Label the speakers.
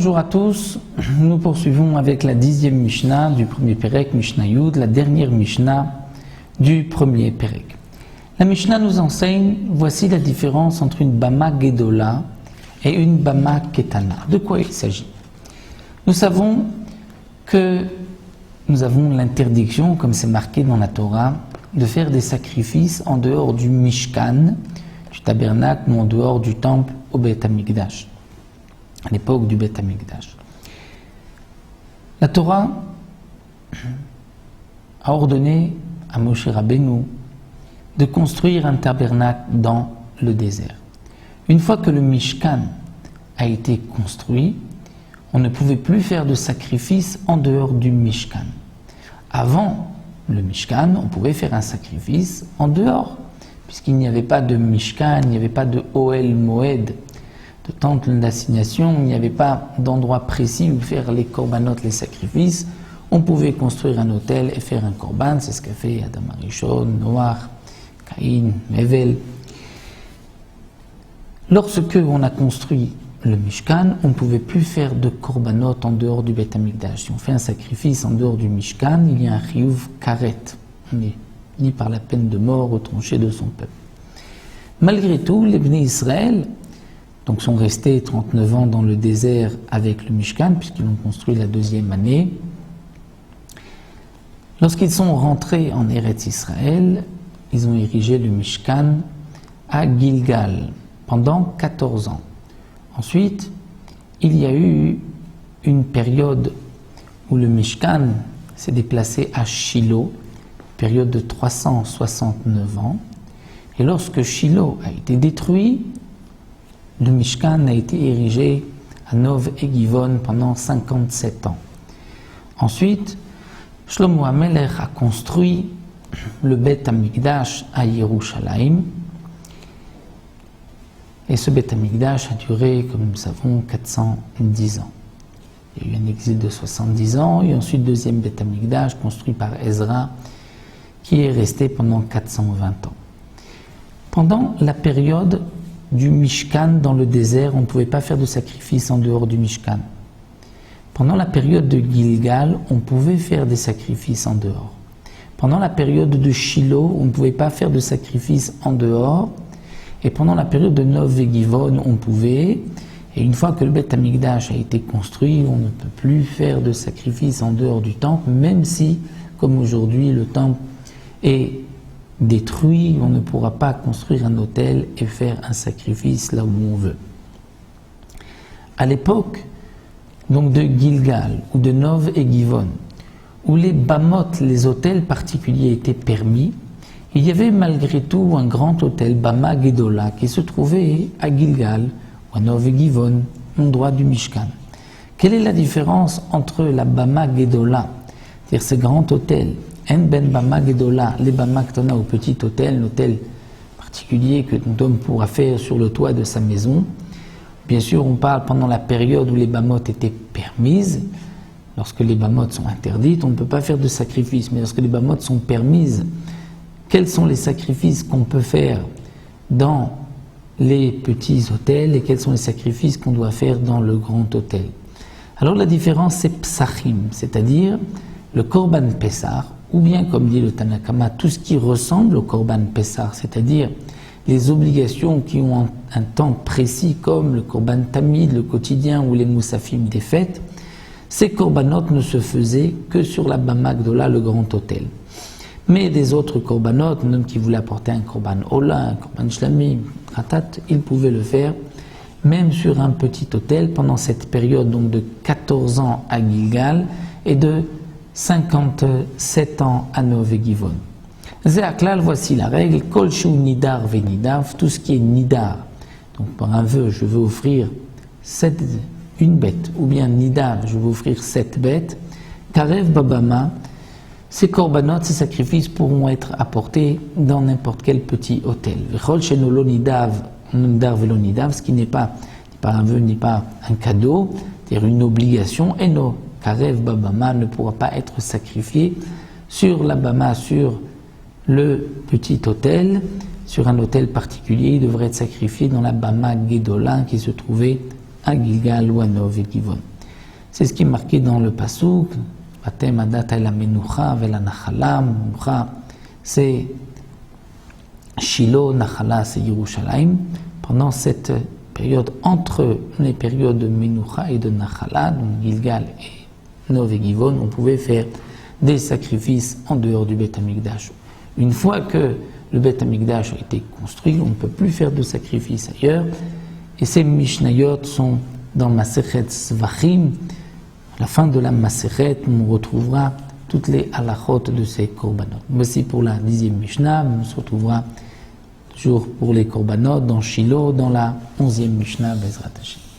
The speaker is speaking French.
Speaker 1: Bonjour à tous, nous poursuivons avec la 10e Mishnah du premier Pérec, Mishnah Yud, la dernière Mishnah du premier Pérec. La Mishnah nous enseigne, voici la différence entre une Bama Gedola et une Bama Ketana. De quoi il s'agit? Nous savons que nous avons l'interdiction, comme c'est marqué dans la Torah, de faire des sacrifices en dehors du Mishkan, du tabernacle, ou en dehors du temple au Beth Amikdash, à l'époque du Beth Amikdash. La Torah a ordonné à Moshe Rabbeinu de construire un tabernacle dans le désert. Une fois que le Mishkan a été construit, on ne pouvait plus faire de sacrifice en dehors du Mishkan. Avant le Mishkan, on pouvait faire un sacrifice en dehors, puisqu'il n'y avait pas de Mishkan, il n'y avait pas de Ohel Moed, de temple d'assignation, il n'y avait pas d'endroit précis où faire les korbanot, les sacrifices. On pouvait construire un autel et faire un korban, c'est ce qu'a fait Adam Arishon, Noach, Caïn, Hevel. Lorsque on a construit le Mishkan, on ne pouvait plus faire de korbanot en dehors du Beth Amikdash. Si on fait un sacrifice en dehors du Mishkan, il y a un chiyuv karet. On est ni par la peine de mort retranché de son peuple. Malgré tout, les Bnei Israël donc sont restés 39 ans dans le désert avec le Mishkan, puisqu'ils l'ont construit la deuxième année. Lorsqu'ils sont rentrés en Eretz Israël, ils ont érigé le Mishkan à Gilgal pendant 14 ans. Ensuite, il y a eu une période où le Mishkan s'est déplacé à Shiloh, période de 369 ans. Et lorsque Shiloh a été détruit, le Mishkan a été érigé à Nov et Givon pendant 57 ans. Ensuite, Shlomo HaMelech a construit le Beth Amikdash à Yerushalayim. Et ce Beth Amikdash a duré, comme nous le savons, 410 ans. Il y a eu un exil de 70 ans, et ensuite deuxième Beth Amikdash construit par Ezra, qui est resté pendant 420 ans. Pendant la période du Mishkan dans le désert, on ne pouvait pas faire de sacrifice en dehors du Mishkan. Pendant la période de Gilgal, on pouvait faire des sacrifices en dehors. Pendant la période de Shiloh, on ne pouvait pas faire de sacrifice en dehors. Et pendant la période de Nov et Givon, on pouvait. Et une fois que le Beth Amikdash a été construit, on ne peut plus faire de sacrifice en dehors du temple, même si, comme aujourd'hui, le temple est détruit, on ne pourra pas construire un autel et faire un sacrifice là où on veut. À l'époque donc de Gilgal ou de Nov et Givon, où les bamot, les autels particuliers étaient permis, il y avait malgré tout un grand autel, Bama Gedola, qui se trouvait à Gilgal ou à Nov et Givon, l'endroit du Mishkan. Quelle est la différence entre la Bama Gedola, c'est-à-dire ce grand autel, En ben Bama Gedola, les Bama Ktona au petit autel, l'autel particulier que ton homme pourra faire sur le toit de sa maison. Bien sûr, on parle pendant la période où les Bamot étaient permises. Lorsque les Bamot sont interdites, on ne peut pas faire de sacrifice. Mais lorsque les Bamot sont permises, quels sont les sacrifices qu'on peut faire dans les petits autels et quels sont les sacrifices qu'on doit faire dans le grand autel? Alors la différence, c'est Psachim, c'est-à-dire le Korban Pessah, ou bien, comme dit le Tanakama, tout ce qui ressemble au Korban Pessah, c'est-à-dire les obligations qui ont un temps précis, comme le Korban Tamid, le quotidien, ou les Moussafim des fêtes, ces Korbanot ne se faisaient que sur la Bama Gdola, le grand autel. Mais des autres Korbanot, un homme qui voulait apporter un Korban Ola, un Korban Shlami, Khatat, il pouvait le faire, même sur un petit autel, pendant cette période donc de 14 ans à Gilgal et de 57 ans à Nov et Givon. Zéaklal, voici la règle, Kol shu nidar venidav, tout ce qui est nidar. Donc par un vœu, je veux offrir une bête, ou bien nidar, je veux offrir 7 bêtes. Karev babama, ces korbanot, ces sacrifices pourront être apportés dans n'importe quel petit autel. Kol shenolo nidav, nidar velo nidav, ce qui n'est pas un vœu, ni pas un cadeau, c'est-à-dire une obligation, et no. Karev Babama ne pourra pas être sacrifié sur la Bama, sur le petit autel, sur un autel particulier. Il devrait être sacrifié dans la Bama Gedola qui se trouvait à Gilgal ou à Nov et Givon. C'est ce qui est marqué dans le Pasuk, Vatem adat el amenucha vel anachala, c'est Shiloh, Nachala, c'est Yerushalayim. Pendant cette période, entre les périodes de Menucha et de Nachala, donc Gilgal et Nov et Givon, on pouvait faire des sacrifices en dehors du Beth Amikdash. Une fois que le Beth Amikdash a été construit, on ne peut plus faire de sacrifices ailleurs. Et ces Mishnayot sont dans Masechet Svachim. À la fin de la Masechet, on retrouvera toutes les halachot de ces korbanot. Voici pour la 10e Mishnah, on se retrouvera toujours pour les korbanot dans Shiloh, dans la 11e Mishnah, Bezrat Hashem.